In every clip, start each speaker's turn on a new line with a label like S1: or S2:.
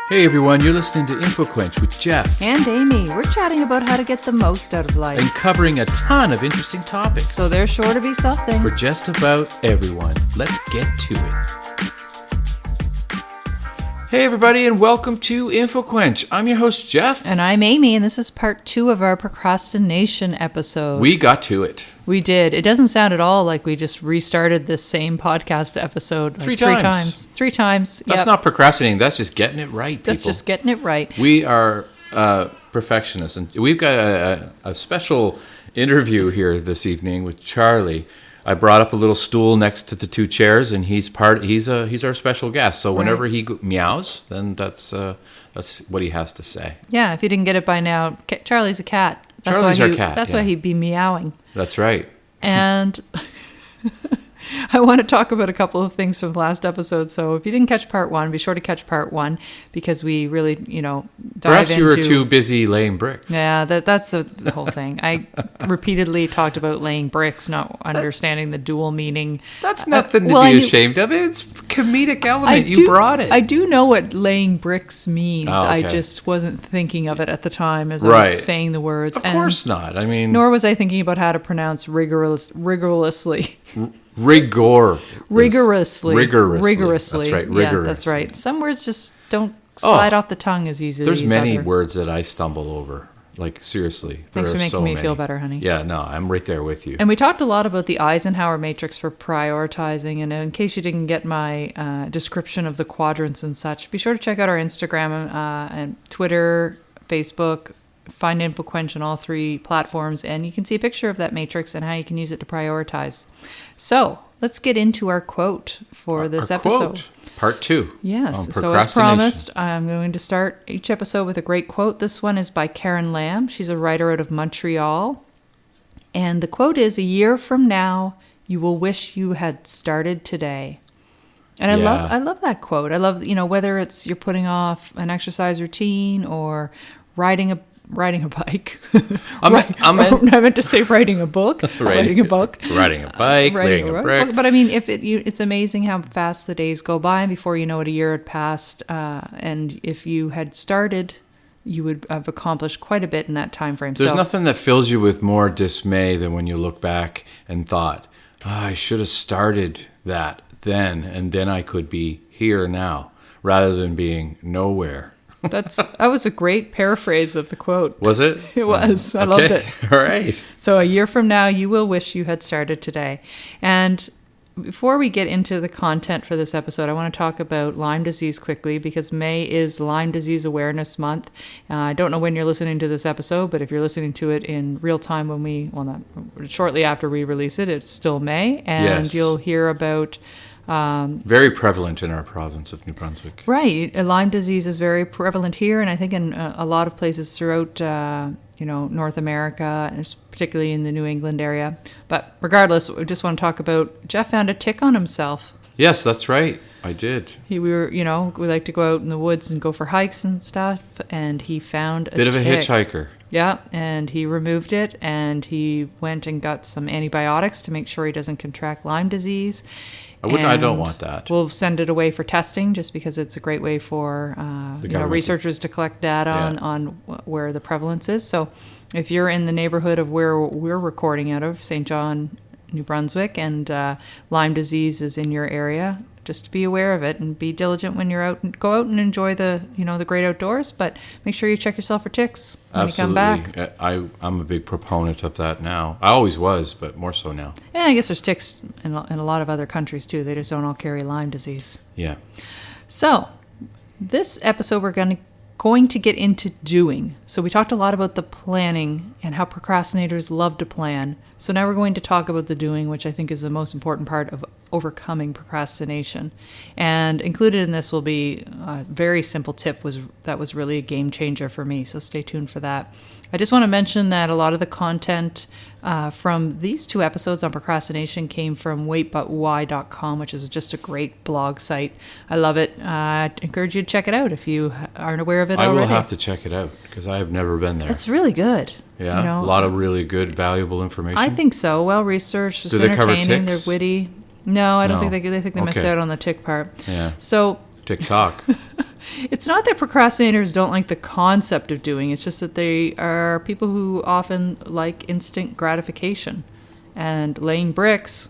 S1: Hey everyone, you're listening to InfoQuench with Jeff.
S2: And Amy. We're chatting about how to get the most out of life.
S1: And covering a ton of interesting topics.
S2: So there's sure to be something.
S1: For just about everyone. Let's get to it. Hey everybody, and welcome to InfoQuench. I'm your host, Jeff.
S2: And I'm Amy, and this is part 2 of our procrastination episode.
S1: We got to it.
S2: We did. It doesn't sound at all like we just restarted this same podcast episode
S1: three times.
S2: Three times.
S1: That's not procrastinating. That's just getting it right, people.
S2: That's just getting it right.
S1: We are perfectionists, and we've got a special interview here this evening with Charlie. I brought up a little stool next to the two chairs, and he's our special guest. So whenever he meows, then that's what he has to say.
S2: Yeah, if you didn't get it by now, Charlie's a cat.
S1: Charlie's our cat.
S2: That's why he'd be meowing.
S1: That's right.
S2: And I want to talk about a couple of things from the last episode. So if you didn't catch part 1, be sure to catch part 1 because we really, dive into...
S1: Perhaps you were too busy laying bricks.
S2: Yeah, that's the whole thing. I repeatedly talked about laying bricks, not understanding the dual meaning.
S1: That's nothing to be ashamed of. It's comedic element. You brought it.
S2: I do know what laying bricks means.
S1: Oh, okay.
S2: I just wasn't thinking of it at the time as I was saying the words.
S1: Of course not. I mean...
S2: Nor was I thinking about how to pronounce rigorously.
S1: Rigorously.
S2: Rigorously.
S1: That's right. Rigorously.
S2: Yeah, that's right. Some words just don't slide off the tongue as easily.
S1: There's many words that I stumble over. Like, seriously.
S2: Thanks for making me feel better, honey.
S1: Yeah, no, I'm right there with you.
S2: And we talked a lot about the Eisenhower matrix for prioritizing. And in case you didn't get my description of the quadrants and such, be sure to check out our Instagram and Twitter, Facebook. Find InfoQuench on all 3 platforms, and you can see a picture of that matrix and how you can use it to prioritize. So let's get into our quote for this episode.
S1: Quote, part 2.
S2: Yes. So as promised, I'm going to start each episode with a great quote. This one is by Karen Lamb. She's a writer out of Montreal. And the quote is, "A year from now, you will wish you had started today." And I love that quote. I love, whether it's you're putting off an exercise routine or riding a bike. I meant to say writing a book. Writing a book.
S1: Riding a bike, laying a brick.
S2: But I mean, it's amazing how fast the days go by, and before you know it, a year had passed. And if you had started, you would have accomplished quite a bit in that time frame.
S1: There's nothing that fills you with more dismay than when you look back and thought, I should have started that then, and then I could be here now, rather than being nowhere.
S2: That was a great paraphrase of the quote.
S1: Was it?
S2: It was. I loved it.
S1: All right.
S2: So a year from now, you will wish you had started today. And before we get into the content for this episode, I want to talk about Lyme disease quickly because May is Lyme Disease Awareness Month. I don't know when you're listening to this episode, but if you're listening to it in real time not shortly after we release it, it's still May. And you'll hear about...
S1: very prevalent in our province of New Brunswick.
S2: Right. Lyme disease is very prevalent here, and I think in a lot of places throughout, North America, and particularly in the New England area. But regardless, we just want to talk about Jeff found a tick on himself.
S1: Yes, that's right. I did.
S2: We like to go out in the woods and go for hikes and stuff, and he found a
S1: bit of a
S2: tick.
S1: hitchhiker.
S2: Yeah, and he removed it, and he went and got some antibiotics to make sure he doesn't contract Lyme disease.
S1: I don't want that.
S2: We'll send it away for testing just because it's a great way for researchers to collect data on where the prevalence is. So if you're in the neighborhood of where we're recording out of, St. John, New Brunswick, and Lyme disease is in your area, just be aware of it and be diligent when you're out and go out and enjoy the great outdoors, but make sure you check yourself for ticks when you come back.
S1: I'm a big proponent of that now. I always was, but more so now.
S2: And I guess there's ticks in a lot of other countries too. They just don't all carry Lyme disease.
S1: Yeah.
S2: So this episode we're going to get into doing. So we talked a lot about the planning and how procrastinators love to plan. So now we're going to talk about the doing, which I think is the most important part of overcoming procrastination. And included in this will be a very simple tip that was really a game changer for me. So stay tuned for that. I just want to mention that a lot of the content from these 2 episodes on procrastination came from waitbutwhy.com, which is just a great blog site. I love it. I encourage you to check it out if you aren't aware of it already.
S1: I will have to check it out because I have never been there.
S2: It's really good.
S1: Yeah, a lot of really good, valuable information.
S2: I think so. Well researched. It's
S1: Do they cover
S2: entertaining.
S1: ticks?
S2: They're witty. No, I don't
S1: No.
S2: think they think they missed
S1: Okay.
S2: out on the tick part.
S1: Yeah.
S2: So
S1: TikTok.
S2: it's not that procrastinators don't like the concept of doing. It's just that they are people who often like instant gratification, and laying bricks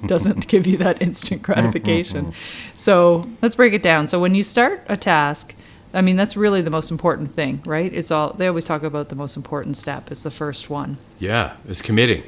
S2: doesn't give you that instant gratification. So let's break it down. So when you start a task, I mean, that's really the most important thing, right? They always talk about the most important step is the first one.
S1: Yeah, it's committing.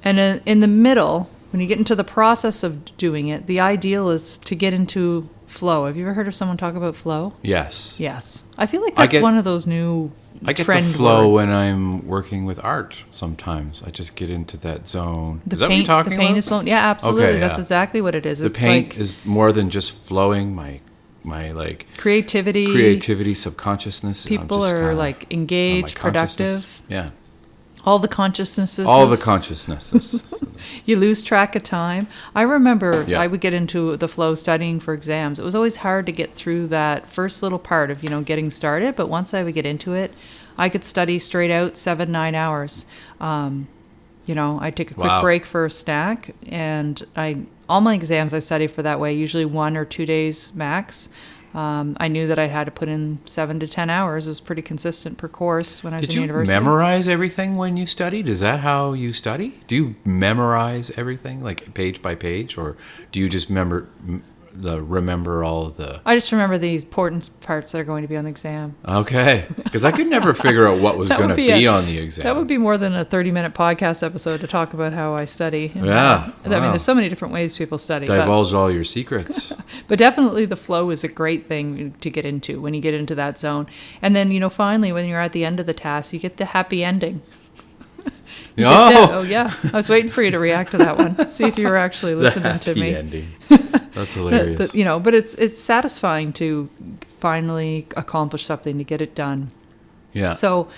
S2: And in the middle, when you get into the process of doing it, the ideal is to get into flow. Have you ever heard of someone talk about flow?
S1: Yes.
S2: Yes. I feel like that's one of those new
S1: I get
S2: trend
S1: the flow
S2: words.
S1: when I'm working with art sometimes. I just get into that zone.
S2: The
S1: Is that what you're talking
S2: the paint
S1: about?
S2: is flowing. Yeah, absolutely.
S1: Okay,
S2: That's
S1: yeah.
S2: exactly what it is.
S1: The
S2: It's
S1: paint
S2: like
S1: is more than just flowing. My like
S2: creativity.
S1: subconsciousness. I'm
S2: People
S1: just
S2: are
S1: kinda
S2: like
S1: on my
S2: engaged,
S1: consciousness.
S2: productive.
S1: Yeah.
S2: All the consciousnesses.
S1: All the consciousnesses.
S2: You lose track of time. I remember
S1: Yeah.
S2: I would get into the flow studying for exams. It was always hard to get through that first little part of, getting started. But once I would get into it, I could study straight out 7-9 hours. I'd take a quick
S1: Wow.
S2: break for a snack, and all my exams I study for that way, usually 1 or 2 days max. I knew that I had to put in 7 to 10 hours. It was pretty consistent per course when I was
S1: Did
S2: in
S1: you
S2: university.
S1: memorize everything when you studied? Is that how you study? Do you memorize everything, like page by page, or do you just remember all of the?
S2: I just remember the important parts that are going to be on the exam.
S1: Okay, because I could never figure out what was
S2: That
S1: going to
S2: would
S1: be
S2: be
S1: on the exam.
S2: That would be more than a 30-minute podcast episode to talk about how I study. And,
S1: Yeah,
S2: I mean,
S1: wow.
S2: there's so many different ways people study.
S1: Divulge all your secrets.
S2: But definitely the flow is a great thing to get into when you get into that zone. And then, finally, when you're at the end of the task, you get the happy ending. Oh, yeah. I was waiting for you to react to that one. See if you were actually listening to me.
S1: Happy ending. That's hilarious.
S2: But it's satisfying to finally accomplish something, to get it done.
S1: Yeah.
S2: So,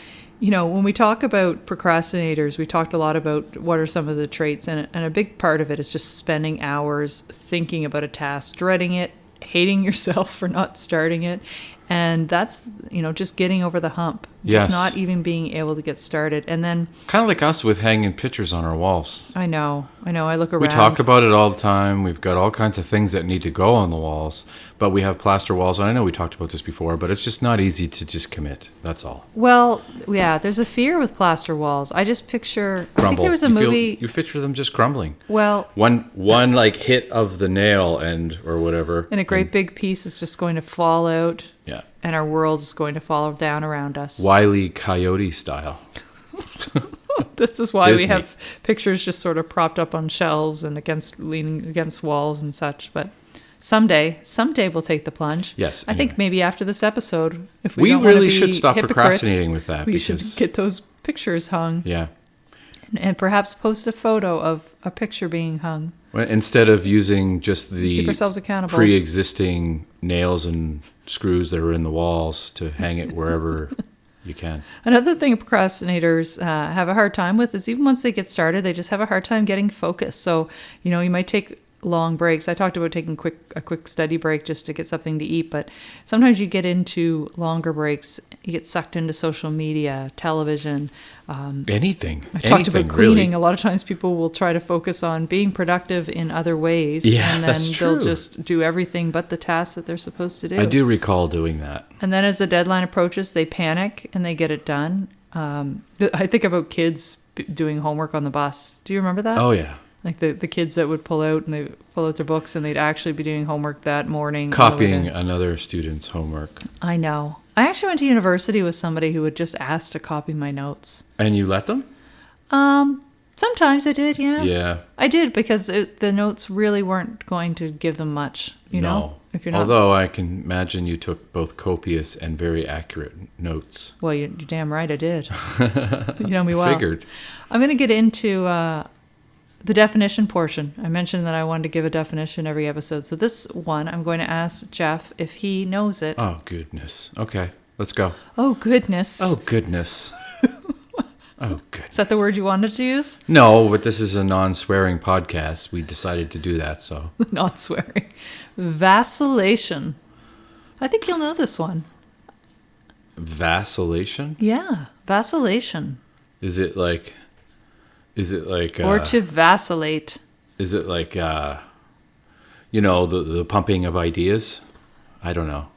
S2: when we talk about procrastinators, we talked a lot about what are some of the traits, and a big part of it is just spending hours thinking about a task, dreading it, hating yourself for not starting it. And that's, just getting over the hump.
S1: Yes.
S2: Just not even being able to get started. And then,
S1: Kind of like us with hanging pictures on our walls.
S2: I know, I look around.
S1: We talk about it all the time. We've got all kinds of things that need to go on the walls, but we have plaster walls. And I know we talked about this before, but it's just not easy to just commit. That's all.
S2: Well, yeah, there's a fear with plaster walls. I just picture, I think
S1: Crumble.
S2: there was a movie,
S1: You picture them just crumbling.
S2: well,
S1: One like hit of the nail or whatever.
S2: and a great big piece is just going to fall out.
S1: Yeah.
S2: And our world is going to fall down around us.
S1: Wile E. Coyote style.
S2: This is why
S1: Disney.
S2: we have pictures just sort of propped up on shelves and leaning against walls and such. But someday we'll take the plunge.
S1: Yes,
S2: I think
S1: anyway.
S2: maybe after this episode, if
S1: We
S2: we don't wanna
S1: really
S2: be
S1: should stop
S2: hypocrites,
S1: procrastinating with that,
S2: we should
S1: because-
S2: get those pictures hung
S1: Yeah.
S2: and perhaps post a photo of a picture being hung.
S1: Well, instead of using just
S2: Keep
S1: the
S2: ourselves accountable.
S1: pre-existing nails and screws that are in the walls to hang it wherever you can.
S2: Another thing procrastinators have a hard time with is even once they get started, they just have a hard time getting focused. So, you might take long breaks. I talked about taking a quick study break just to get something to eat, but sometimes you get into longer breaks. You get sucked into social media, television.
S1: Anything.
S2: I talked about cleaning.
S1: Really.
S2: A lot of times people will try to focus on being productive in other ways,
S1: Yeah,
S2: and then
S1: that's
S2: they'll
S1: true.
S2: just do everything but the tasks that they're supposed to do.
S1: I do recall doing that.
S2: And then as the deadline approaches, they panic and they get it done. I think about kids doing homework on the bus. Do you remember that?
S1: Oh, yeah.
S2: Like the kids that would pull out their books and they'd actually be doing homework that morning.
S1: Copying another student's homework.
S2: I know. I actually went to university with somebody who would just ask to copy my notes.
S1: And you let them?
S2: Sometimes I did, yeah.
S1: Yeah.
S2: I did because the notes really weren't going to give them much, you know? If you're not,
S1: Although I can imagine you took both copious and very accurate notes.
S2: well, you're damn right I did. You know me well.
S1: Figured.
S2: I'm going to get into the definition portion. I mentioned that I wanted to give a definition every episode. So this one, I'm going to ask Jeff if he knows it.
S1: Oh, goodness. Okay, let's go.
S2: Oh, goodness.
S1: Oh, goodness. Oh, goodness.
S2: Is that the word you wanted to use?
S1: No, but this is a non-swearing podcast. We decided to do that, so.
S2: Not swearing. Vacillation. I think you'll know this one.
S1: Vacillation?
S2: Yeah, vacillation.
S1: Is it like
S2: Or to vacillate.
S1: is it like the pumping of ideas. I don't know.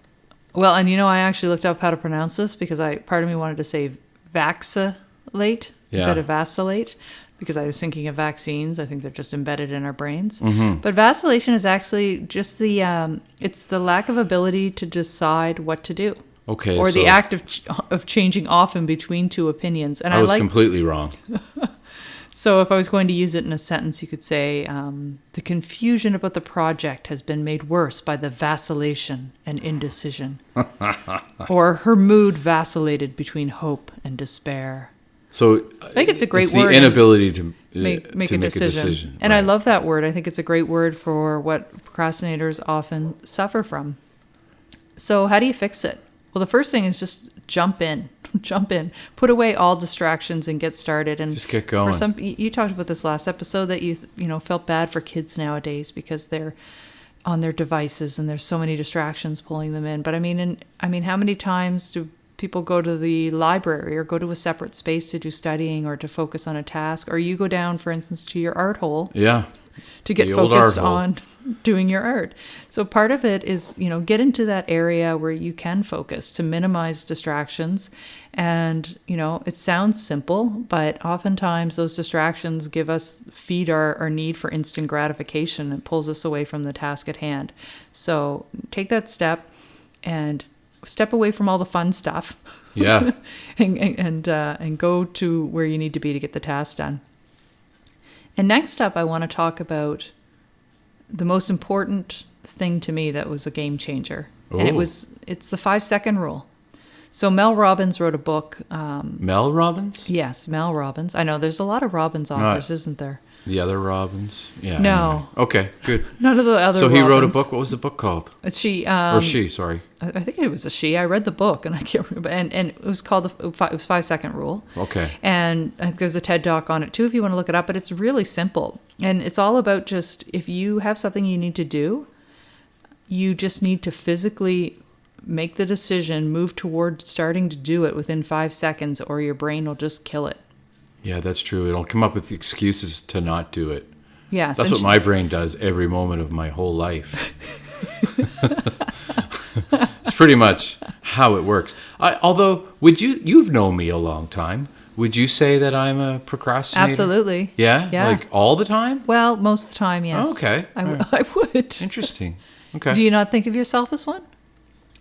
S2: Well, and I actually looked up how to pronounce this because part of me wanted to say vacillate instead of vacillate, because I was thinking of vaccines. I think they're just embedded in our brains. Mm-hmm. But vacillation is actually just it's the lack of ability to decide what to do.
S1: Okay.
S2: Or the act of changing off in between two opinions. And
S1: I was completely wrong.
S2: So if I was going to use it in a sentence, you could say, the confusion about the project has been made worse by the vacillation and indecision. Or her mood vacillated between hope and despair.
S1: So
S2: I think it's a great word.
S1: The inability to
S2: make a decision. And
S1: right.
S2: I love that word. I think it's a great word for what procrastinators often suffer from. So how do you fix it? Well, the first thing is just jump in. Put away all distractions and get started. And
S1: just get going.
S2: You talked about this last episode that you felt bad for kids nowadays because they're on their devices and there's so many distractions pulling them in. But I mean, how many times do people go to the library or go to a separate space to do studying or to focus on a task? Or you go down, for instance, to your art hole.
S1: Yeah.
S2: To get focused on doing your art. So part of it is, get into that area where you can focus to minimize distractions. And, it sounds simple, but oftentimes those distractions feed our need for instant gratification and pulls us away from the task at hand. So take that step and step away from all the fun stuff.
S1: Yeah.
S2: and go to where you need to be to get the task done. And next up, I want to talk about the most important thing to me that was a game changer. Ooh. And it's the 5-second rule. So Mel Robbins wrote a book.
S1: Mel Robbins?
S2: Yes, Mel Robbins. I know there's a lot of Robbins authors, isn't there?
S1: The other Robbins? Yeah.
S2: No.
S1: Anyway. Okay, good.
S2: None of the other
S1: So
S2: Robbins.
S1: He wrote a book. What was the book called?
S2: It's she.
S1: Sorry.
S2: I think it was a she. I read the book and I can't remember. And it was called it was 5-second rule.
S1: Okay.
S2: And I think there's a TED Talk on it too if you want to look it up. But it's really simple. And it's all about just if you have something you need to do, you just need to physically make the decision, move toward starting to do it within 5 seconds, or your brain will just kill it.
S1: Yeah, that's true. It'll come up with excuses to not do it.
S2: Yes.
S1: That's what my brain does every moment of my whole life. It's pretty much how it works. Although, you've known me a long time. Would you say that I'm a procrastinator?
S2: Absolutely.
S1: Yeah? Like all the time?
S2: Well, most of the time, yes.
S1: Oh, okay.
S2: I would.
S1: Interesting. Okay.
S2: Do you not think of yourself as one?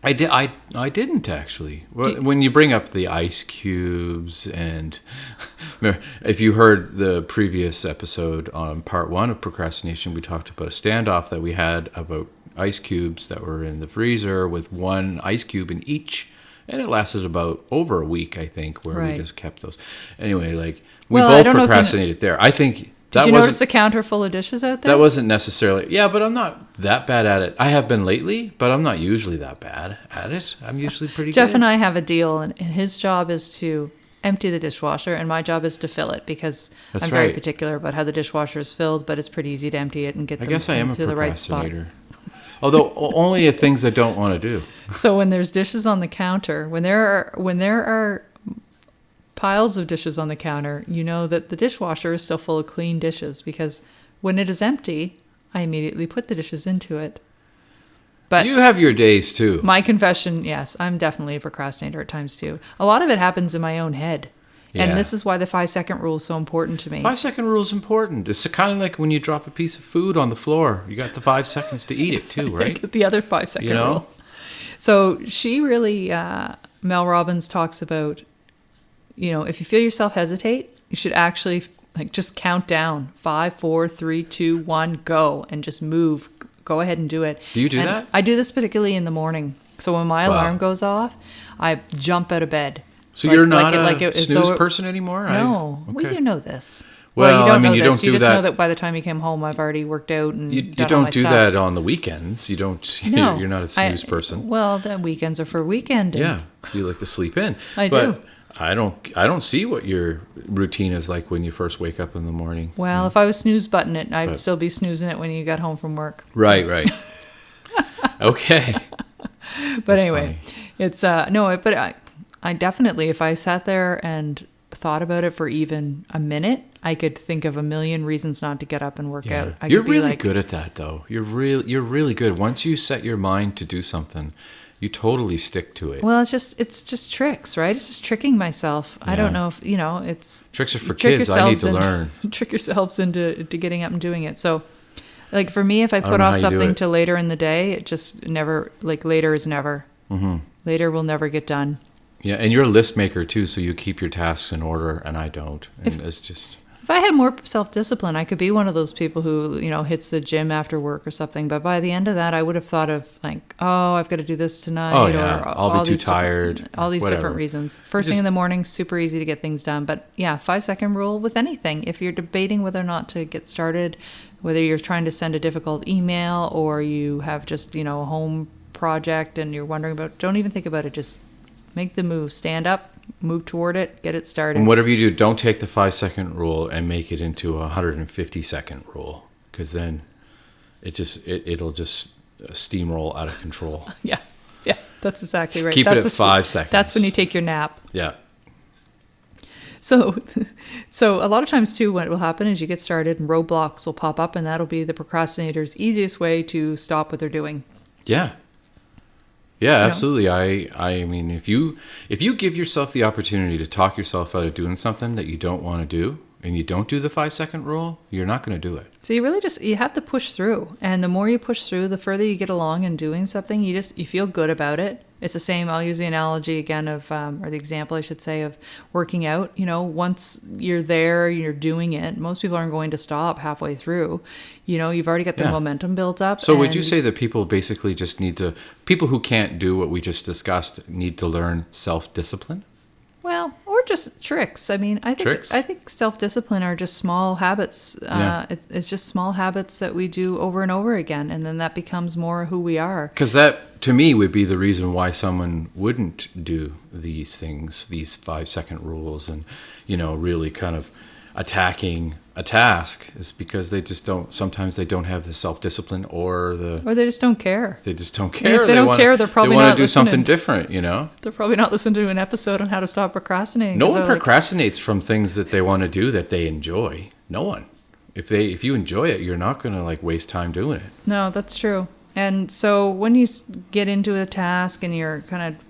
S1: I didn't actually. When you bring up the ice cubes, and if you heard the previous episode on part 1 of procrastination, we talked about a standoff that we had about ice cubes that were in the freezer with one ice cube in each, and it lasted about over a week, I think, where we just kept those. Anyway, we both procrastinated there. I think.
S2: Did you notice a counter full of dishes out there?
S1: That wasn't necessarily... Yeah, but I'm not that bad at it. I have been lately, but I'm not usually that bad at it. I'm usually pretty
S2: Jeff
S1: good.
S2: and I have a deal, and his job is to empty the dishwasher, and my job is to fill it, because I'm very particular about how the dishwasher is filled, but it's pretty easy to empty it and get them into the right spot.
S1: Although only at things I don't want to do.
S2: So when there's dishes on the counter, when there are piles of dishes on the counter, you know that the dishwasher is still full of clean dishes, because when it is empty, I immediately put the dishes into it. But
S1: you have your days too.
S2: My confession, yes, I'm definitely a procrastinator at times too. A lot of it happens in my own head. Yeah. And this is why the 5-second rule is so important to me.
S1: 5-second rule is important. It's kind of like when you drop a piece of food on the floor. You got the 5 seconds to eat it too, right?
S2: The other 5-second rule. So she really, Mel Robbins talks about, if you feel yourself hesitate, you should actually just count down 5, 4, 3, 2, 1, go, and just move. Go ahead and do it.
S1: Do you do that?
S2: I do this particularly in the morning. So when my alarm goes off, I jump out of bed.
S1: So you're not a snooze person anymore?
S2: No. Okay. Well, you know this.
S1: Well,
S2: you don't know
S1: you
S2: this.
S1: don't do
S2: you just
S1: that.
S2: know that by the time you came home, I've already worked out and
S1: you don't do that on the weekends. You don't.
S2: No,
S1: you're not a snooze person.
S2: Well, the weekends are for weekend.
S1: Yeah, you like to sleep in.
S2: I do.
S1: I don't see what your routine is like when you first wake up in the morning.
S2: Well, if I was snooze button it, I'd still be snoozing it when you got home from work.
S1: Right. Okay.
S2: But anyway, it's I definitely, if I sat there and thought about it for even a minute, I could think of a million reasons not to get up and work out.
S1: You're really good at that, though. You're really good. Once you set your mind to do something, you totally stick to it.
S2: Well, it's just tricks, right? It's just tricking myself. I don't know if, it's...
S1: Tricks are for kids. I need to learn.
S2: Trick yourselves into getting up and doing it. So, like, for me, if I
S1: don't
S2: put
S1: know
S2: off
S1: how you do
S2: something
S1: it.
S2: to later in the day, it just never, like, later is never. Mm-hmm. Later will never get done.
S1: Yeah, and you're a list maker, too, so you keep your tasks in order, and I don't. And it's just...
S2: If I had more self-discipline, I could be one of those people who, hits the gym after work or something. But by the end of that, I would have thought of like, oh, I've got to do this tonight.
S1: Oh, yeah.
S2: Or
S1: I'll be too tired.
S2: All these
S1: whatever.
S2: different reasons. First thing in the morning, super easy to get things done. But yeah, 5-second rule with anything. If you're debating whether or not to get started, whether you're trying to send a difficult email or you have just, a home project and you're wondering about, don't even think about it. Just make the move. Stand up. Move toward it, get it started.
S1: And whatever you do, don't take the 5-second rule and make it into a 150-second rule, because then it'll just steamroll out of control.
S2: Yeah, that's exactly right.
S1: Keep it at 5 seconds.
S2: That's when you take your nap.
S1: Yeah.
S2: So a lot of times too, what will happen is you get started and roadblocks will pop up, and that'll be the procrastinator's easiest way to stop what they're doing.
S1: Yeah. Yeah, absolutely. I mean, if you give yourself the opportunity to talk yourself out of doing something that you don't want to do, and you don't do the 5-second rule, you're not going to do it.
S2: So you have to push through, and the more you push through, the further you get along in doing something. You feel good about it. It's the same. I'll use the analogy again of, or the example I should say, of working out. Once you're there, you're doing it. Most people aren't going to stop halfway through. You've already got the momentum built up.
S1: So would you say that people basically just people who can't do what we just discussed need to learn self-discipline?
S2: Well, or just tricks. I mean, I think self-discipline are just small habits. It's just small habits that we do over and over again, and then that becomes more who we are.
S1: Because that, to me, would be the reason why someone wouldn't do these things, these 5-second rules, and really kind of attacking a task, is because they just don't. Sometimes they don't have the self-discipline or
S2: they just don't care.
S1: They just don't care.
S2: If they don't care, they're probably
S1: they want
S2: not
S1: to do
S2: listening.
S1: something different.
S2: They're probably not listening to an episode on how to stop procrastinating.
S1: No one procrastinates from things that they want to do that they enjoy. No one. If you enjoy it, you're not going to waste time doing it.
S2: No, that's true. And so when you get into a task and you're kind of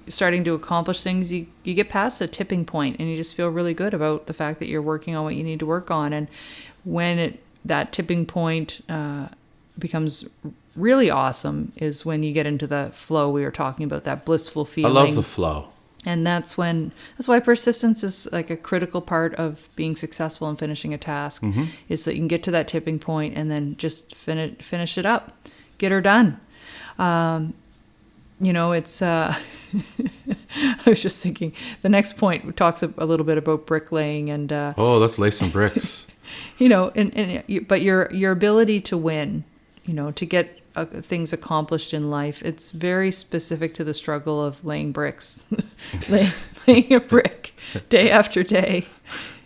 S2: starting to accomplish things, you get past a tipping point and you just feel really good about the fact that you're working on what you need to work on. And when that tipping point becomes really awesome is when you get into the flow we were talking about, that blissful feeling.
S1: I love the flow.
S2: And that's why persistence is like a critical part of being successful in finishing a task, is that you can get to that tipping point and then just finish it up, get her done. It's, I was just thinking, the next point talks a little bit about bricklaying and,
S1: let's lay some bricks.
S2: But your ability to win, to get things accomplished in life, it's very specific to the struggle of laying bricks. laying a brick day after day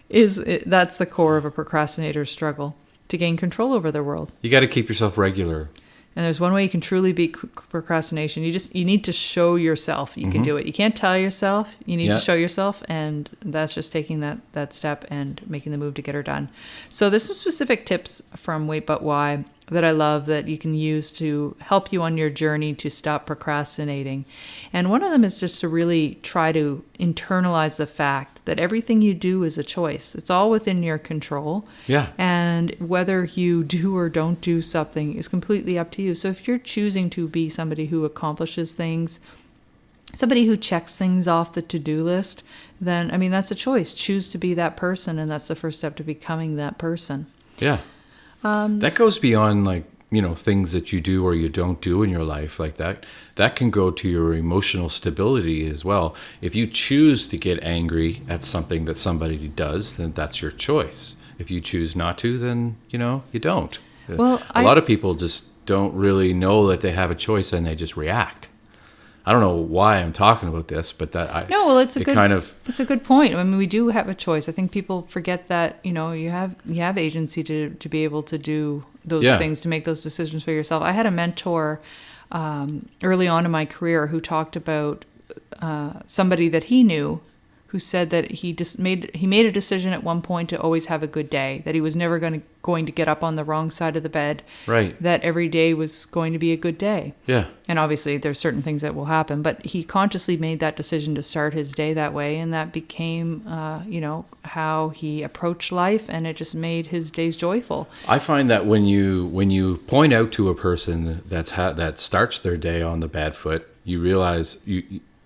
S2: that's the core of a procrastinator's struggle, to gain control over their world.
S1: You got to keep yourself regular.
S2: And there's one way you can truly beat procrastination. You need to show yourself you can do it. You can't tell yourself. You need to show yourself, and that's just taking that step and making the move to get her done. So there's some specific tips from Wait But Why that I love that you can use to help you on your journey to stop procrastinating. And one of them is just to really try to internalize the fact that everything you do is a choice. It's all within your control.
S1: Yeah.
S2: And whether you do or don't do something is completely up to you. So if you're choosing to be somebody who accomplishes things, somebody who checks things off the to-do list, then, that's a choice. Choose to be that person, and that's the first step to becoming that person.
S1: Yeah. That goes beyond things that you do or you don't do in your life like that. That can go to your emotional stability as well. If you choose to get angry at something that somebody does, then that's your choice. If you choose not to, then, you don't.
S2: Well,
S1: a lot of people just don't really know that they have a choice and they just react. I don't know why I'm talking about this, but
S2: it's a good point. We do have a choice. I think people forget that, you have agency to be able to do those things, to make those decisions for yourself. I had a mentor early on in my career who talked about somebody that he knew who said that he made a decision at one point to always have a good day, that he was never going to get up on the wrong side of the bed.
S1: Right.
S2: That every day was going to be a good day.
S1: Yeah.
S2: And obviously there's certain things that will happen, but he consciously made that decision to start his day that way, and that became, how he approached life, and it just made his days joyful.
S1: I find that when you point out to a person that starts their day on the bad foot, you realize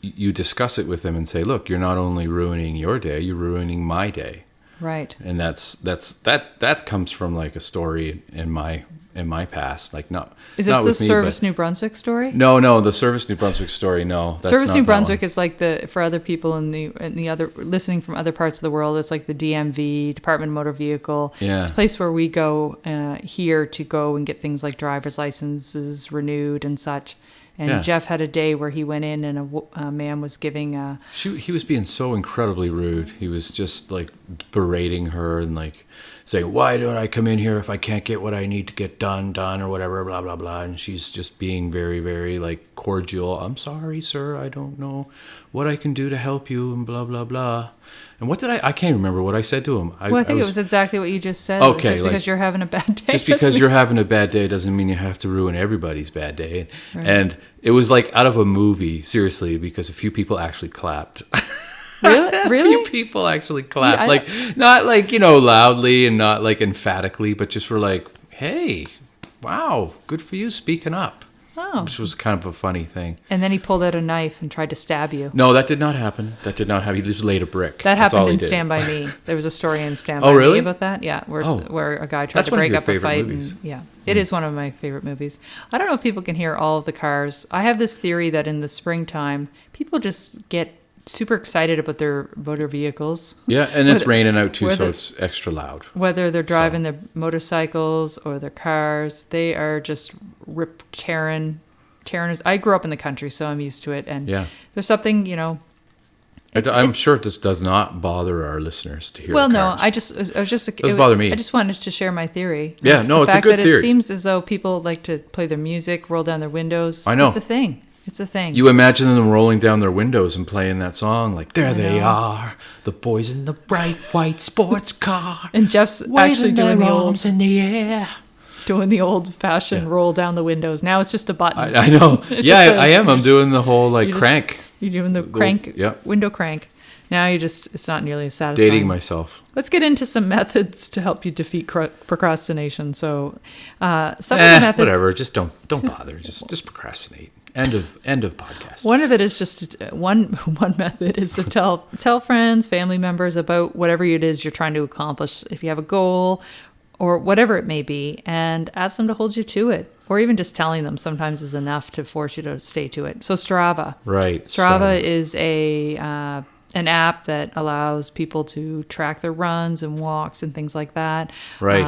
S1: you discuss it with them and say, look, you're not only ruining your day, you're ruining my day.
S2: Right.
S1: And that comes from like a story in my past, like not.
S2: Is it the Service New Brunswick story?
S1: No, the Service New Brunswick story. No, that's
S2: Service
S1: not
S2: New
S1: that
S2: Brunswick
S1: one.
S2: is like for other people in the other listening from other parts of the world. It's like the DMV, Department of Motor Vehicle.
S1: Yeah.
S2: It's a place where we go here to go and get things like driver's licenses renewed and such. And
S1: Yeah.
S2: Jeff had a day where he went in and a man was giving
S1: He was being so incredibly rude. He was just like berating her and like saying, why don't I come in here if I can't get what I need to get done or whatever, blah, blah, blah. And she's just being very, very like cordial. I'm sorry, sir. I don't know what I can do to help you and blah, blah, blah. And what did I can't remember what I said to him.
S2: I think it was exactly what you just said.
S1: Okay,
S2: Just because you're having a bad day.
S1: Just because you're having a bad day doesn't mean you have to ruin everybody's bad day.
S2: Right.
S1: And it was like out of a movie, seriously, because a few people actually clapped.
S2: Really?
S1: A
S2: Really?
S1: few people actually clapped.
S2: Yeah,
S1: like, not like, loudly and not like emphatically, but just were like, hey, wow, good for you speaking up.
S2: Oh.
S1: Which was kind of a funny thing.
S2: And then he pulled out a knife and tried to stab you.
S1: No, that did not happen. He just laid a brick.
S2: That
S1: That's all
S2: happened
S1: he
S2: in
S1: did.
S2: Stand By Me. There was a story in Stand
S1: Oh,
S2: By
S1: really?
S2: Me about that. Yeah, where a guy tried
S1: That's
S2: to
S1: one of
S2: break
S1: your
S2: up a
S1: favorite
S2: fight.
S1: movies.
S2: And, yeah, it is one of my favorite movies. I don't know if people can hear all of the cars. I have this theory that in the springtime, people just get super excited about their motor vehicles.
S1: Yeah, and it's
S2: Whether-
S1: raining out too, so
S2: whether-
S1: it's extra loud.
S2: Whether they're driving their motorcycles or their cars, they are just tearing. I grew up in the country, so I'm used to it. And
S1: Yeah.
S2: there's something,
S1: I'm sure this does not bother our listeners to hear.
S2: Well, no,
S1: cars.
S2: I was just.
S1: Doesn't bother me.
S2: I just wanted to share my theory.
S1: Yeah, no,
S2: The
S1: it's a
S2: fact
S1: good
S2: that
S1: theory.
S2: It seems as though people like to play their music, roll down their windows.
S1: I know.
S2: It's a thing. It's a thing.
S1: You imagine them rolling down their windows and playing that song, like, there they
S2: know.
S1: are, the boys in the bright white sports car,
S2: and Jeff's actually
S1: waving their
S2: doing
S1: arms in the air.
S2: the old-fashioned roll down the windows. Now it's just a button.
S1: I know.
S2: It's
S1: Yeah,
S2: just
S1: I am. I'm doing the whole, like,
S2: you just-
S1: crank.
S2: You're doing the crank,
S1: yeah.
S2: window crank. Now it's not nearly as satisfying.
S1: Dating myself.
S2: Let's get into some methods to help you defeat procrastination. So, some of the methods.
S1: Whatever. Just don't bother. Just procrastinate. End of podcast.
S2: One of it is just one method is to tell friends, family members about whatever it is you're trying to accomplish. If you have a goal or whatever it may be, and ask them to hold you to it. Or even just telling them sometimes is enough to force you to stay to it. So Strava.
S1: Right.
S2: Strava is an app that allows people to track their runs and walks and things like that.
S1: Right.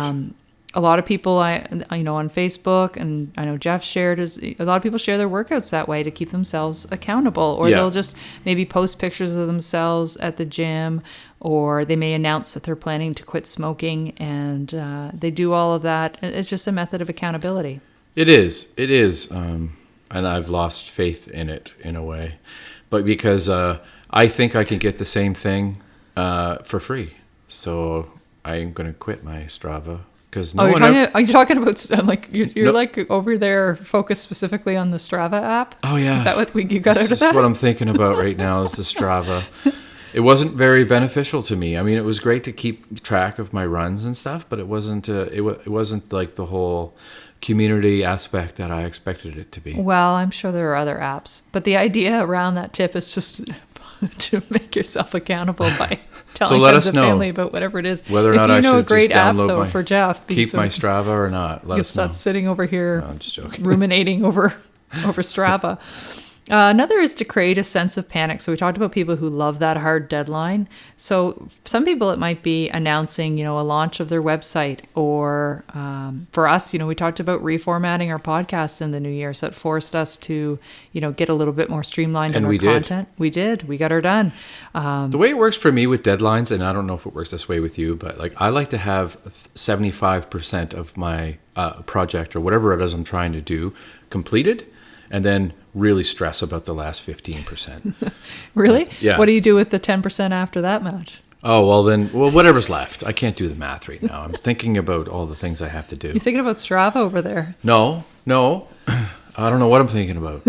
S2: A lot of people, I know on Facebook, and I know Jeff shared, a lot of people share their workouts that way to keep themselves accountable. Or
S1: Yeah.
S2: they'll just maybe post pictures of themselves at the gym, or they may announce that they're planning to quit smoking, and they do all of that. It's just a method of accountability.
S1: It is, and I've lost faith in it in a way, but because I think I can get the same thing for free, so I'm going to quit my Strava because no one.
S2: Are you talking about like you're
S1: No.
S2: like over there focused specifically on the Strava app?
S1: Oh yeah,
S2: Is that what you got out of
S1: This
S2: that?
S1: is what I'm thinking about right now is the Strava. It wasn't very beneficial to me. I mean, it was great to keep track of my runs and stuff, but it wasn't. It wasn't like the whole community aspect that I expected it to be.
S2: Well, I'm sure there are other apps, but the idea around that tip is just to make yourself accountable by telling
S1: let
S2: friends
S1: us
S2: and
S1: know
S2: family about whatever it is.
S1: whether or
S2: if
S1: not
S2: you
S1: I
S2: know a
S1: should
S2: great
S1: just
S2: app
S1: download
S2: though
S1: my-
S2: for Jeff,
S1: Keep my Strava or not? Let
S2: you'll
S1: us know.
S2: start sitting over here
S1: No, I'm just joking.
S2: ruminating over Strava. Another is to create a sense of panic. So we talked about people who love that hard deadline. So some people, it might be announcing, a launch of their website, or for us, we talked about reformatting our podcast in the new year. So it forced us to, get a little bit more streamlined in
S1: And
S2: our
S1: we did.
S2: content. We did. We got her done.
S1: The way it works for me with deadlines, and I don't know if it works this way with you, but like I like to have 75% of my project or whatever it is I'm trying to do completed. and then really stress about the last 15%.
S2: Really?
S1: Yeah.
S2: What do you do with the 10% after that much?
S1: Oh, well, whatever's left. I can't do the math right now. I'm thinking about all the things I have to do.
S2: You're thinking about Strava over there.
S1: No. I don't know what I'm thinking about.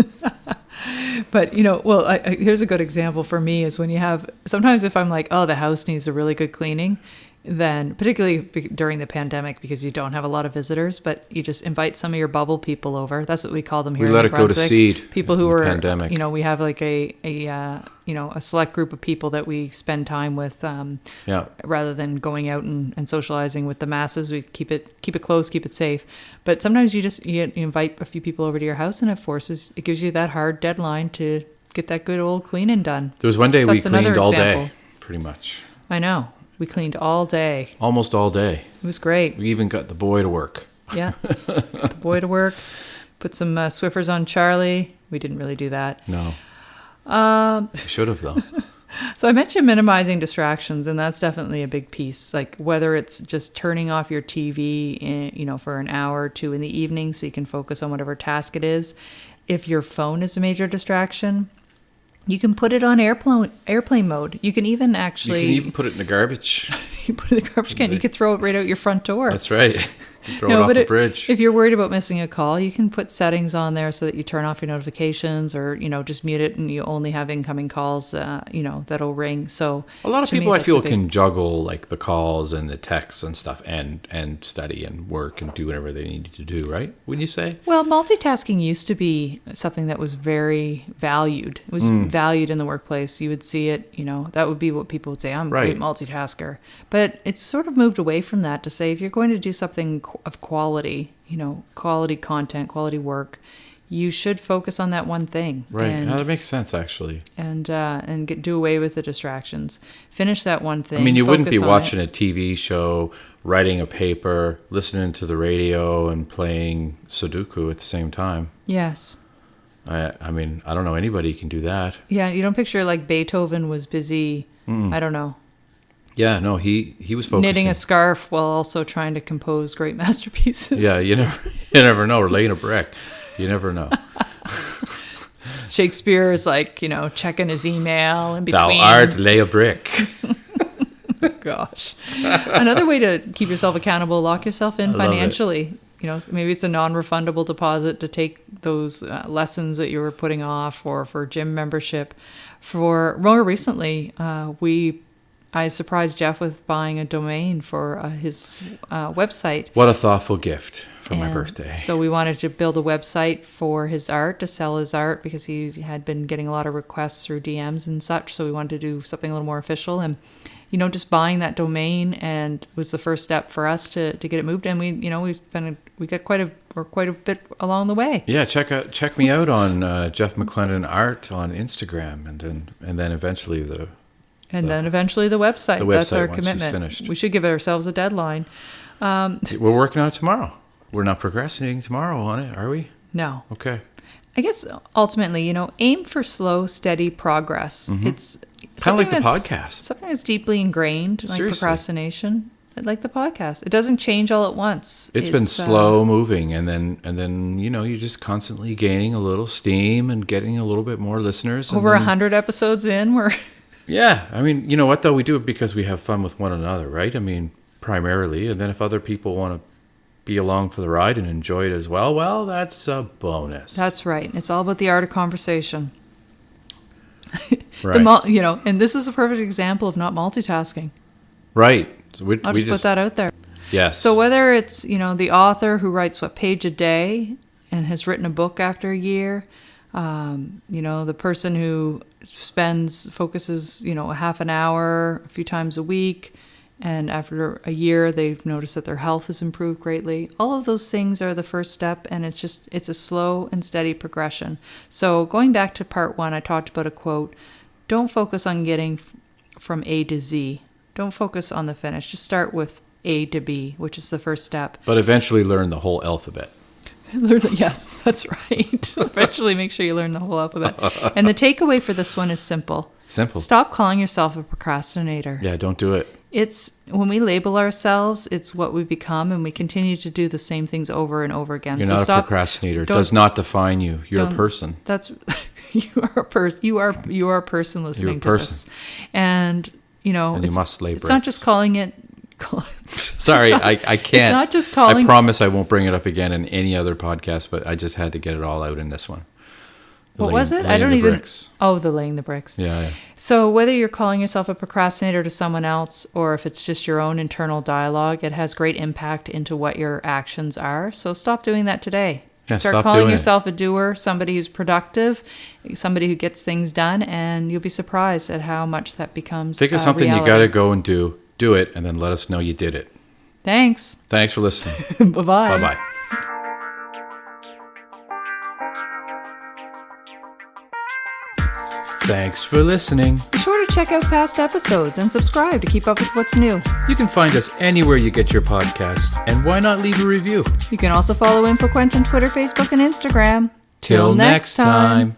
S2: But, here's a good example for me is when you have, sometimes if I'm like, oh, the house needs a really good cleaning, then particularly during the pandemic, because you don't have a lot of visitors, but you just invite some of your bubble people over. That's what we call them here.
S1: We let
S2: in
S1: it go to
S2: Brunswick.
S1: seed.
S2: People who
S1: in the
S2: are,
S1: pandemic.
S2: we have like a select group of people that we spend time with, rather than going out and socializing with the masses. We keep it close, keep it safe. But sometimes you invite a few people over to your house, and it gives you that hard deadline to get that good old cleaning done.
S1: There was one day we
S2: that's another
S1: cleaned all
S2: example.
S1: day, pretty much.
S2: I know. We cleaned all day.
S1: Almost all day.
S2: It was great.
S1: We even got the boy to work.
S2: Yeah. The boy to work. Put some Swiffers on Charlie. We didn't really do that.
S1: No. We should have, though.
S2: So I mentioned minimizing distractions, and that's definitely a big piece. Like whether it's just turning off your TV, for an hour or two in the evening so you can focus on whatever task it is. If your phone is a major distraction, you can put it on airplane mode. You can even actually...
S1: You can even put it in the garbage.
S2: You put it in the garbage can. You could throw it right out your front door.
S1: That's right. You can throw it off the bridge.
S2: If you're worried about missing a call, you can put settings on there so that you turn off your notifications or, just mute it and you only have incoming calls, that'll ring. So
S1: a lot of
S2: to me,
S1: people I
S2: that's
S1: feel
S2: a big-
S1: can juggle like the calls and the texts and stuff and study and work and do whatever they need to do, right? Wouldn't you say?
S2: Well, multitasking used to be something that was very valued. It was valued in the workplace. You would see it, that would be what people would say, I'm a great multitasker. But it's sort of moved away from that to say if you're going to do something of quality, quality content, quality work, you should focus on that one thing.
S1: Right.
S2: And,
S1: that makes sense, actually.
S2: And do away with the distractions. Finish that one thing.
S1: I mean, you wouldn't be
S2: focus on
S1: watching
S2: it.
S1: a TV show, writing a paper, listening to the radio, and playing Sudoku at the same time.
S2: Yes.
S1: I mean, I don't know anybody who can do that.
S2: Yeah, you don't picture like Beethoven was busy, I don't know,
S1: Yeah, no, he was focusing.
S2: knitting a scarf while also trying to compose great masterpieces.
S1: Yeah, you never know. Or laying a brick. You never know.
S2: Shakespeare is like, checking his email in between.
S1: Thou art lay a brick.
S2: Gosh. Another way to keep yourself accountable, lock yourself in financially. Maybe it's a non-refundable deposit to take those lessons that you were putting off or for gym membership. For more recently, I surprised Jeff with buying a domain for his website.
S1: What a thoughtful gift for my birthday.
S2: So we wanted to build a website for his art, to sell his art, because he had been getting a lot of requests through DMs and such. So we wanted to do something a little more official. And, just buying that domain and was the first step for us to get it moved. And we got quite a bit along the way.
S1: Yeah, check me out on Jeff McLennan Art on Instagram, and then eventually the website.
S2: That's our
S1: once she's
S2: commitment.
S1: finished.
S2: We should give ourselves a deadline.
S1: We're working on it tomorrow. We're not procrastinating tomorrow on it, are we?
S2: No.
S1: Okay.
S2: I guess ultimately, aim for slow, steady progress. It's
S1: kind of like the
S2: that's-
S1: podcast.
S2: Something that's deeply ingrained, like
S1: Seriously.
S2: procrastination, like the podcast. It doesn't change all at once.
S1: It's been slow moving, and then you're just constantly gaining a little steam and getting a little bit more listeners.
S2: Over 100 episodes in, we're
S1: Yeah, I mean, you know what though? We do it because we have fun with one another, right? I mean, primarily, and then if other people want to be along for the ride and enjoy it as well, that's a bonus.
S2: That's right. It's all about the art of conversation.
S1: Right.
S2: And this is a perfect example of not multitasking.
S1: Right. So
S2: I'll just put that out there.
S1: Yes.
S2: So whether it's, the author who writes what page a day and has written a book after a year, the person who focuses, a half an hour a few times a week, and after a year they've noticed that their health has improved greatly. All of those things are the first step, and it's a slow and steady progression. So going back to part 1, I talked about a quote: don't focus on getting from A to Z. Don't focus on the finish. Just start with A to B, which is the first step.
S1: But eventually learn the whole alphabet.
S2: Yes, that's right. Eventually make sure you learn the whole alphabet. And the takeaway for this one is simple.
S1: Simple.
S2: Stop calling yourself a procrastinator.
S1: Yeah, don't do it.
S2: It's when we label ourselves, it's what we become, and we continue to do the same things over and over again.
S1: You're not a procrastinator. It does not define you. You're a person.
S2: That's you are a person. You are a person listening to this, and you
S1: must lay
S2: it's not just calling it.
S1: Sorry, I can't.
S2: It's not just calling.
S1: I promise I won't bring it up again in any other podcast, but I just had to get it all out in this one.
S2: What was it? I don't even.
S1: Bricks.
S2: Oh, the laying the bricks.
S1: Yeah.
S2: So whether you're calling yourself a procrastinator to someone else, or if it's just your own internal dialogue, it has great impact into what your actions are. So stop doing that today.
S1: Yeah,
S2: Start calling yourself a doer, somebody who's productive, somebody who gets things done, and you'll be surprised at how much that becomes.
S1: Think of something
S2: reality.
S1: you got to go and do it, and then let us know you did it.
S2: Thanks.
S1: Thanks for listening.
S2: Bye-bye.
S1: Bye-bye. Thanks for listening.
S2: Be sure to check out past episodes and subscribe to keep up with what's new.
S1: You can find us anywhere you get your podcast, and why not leave a review?
S2: You can also follow InfoQuench on Twitter, Facebook, and Instagram.
S1: Till next time.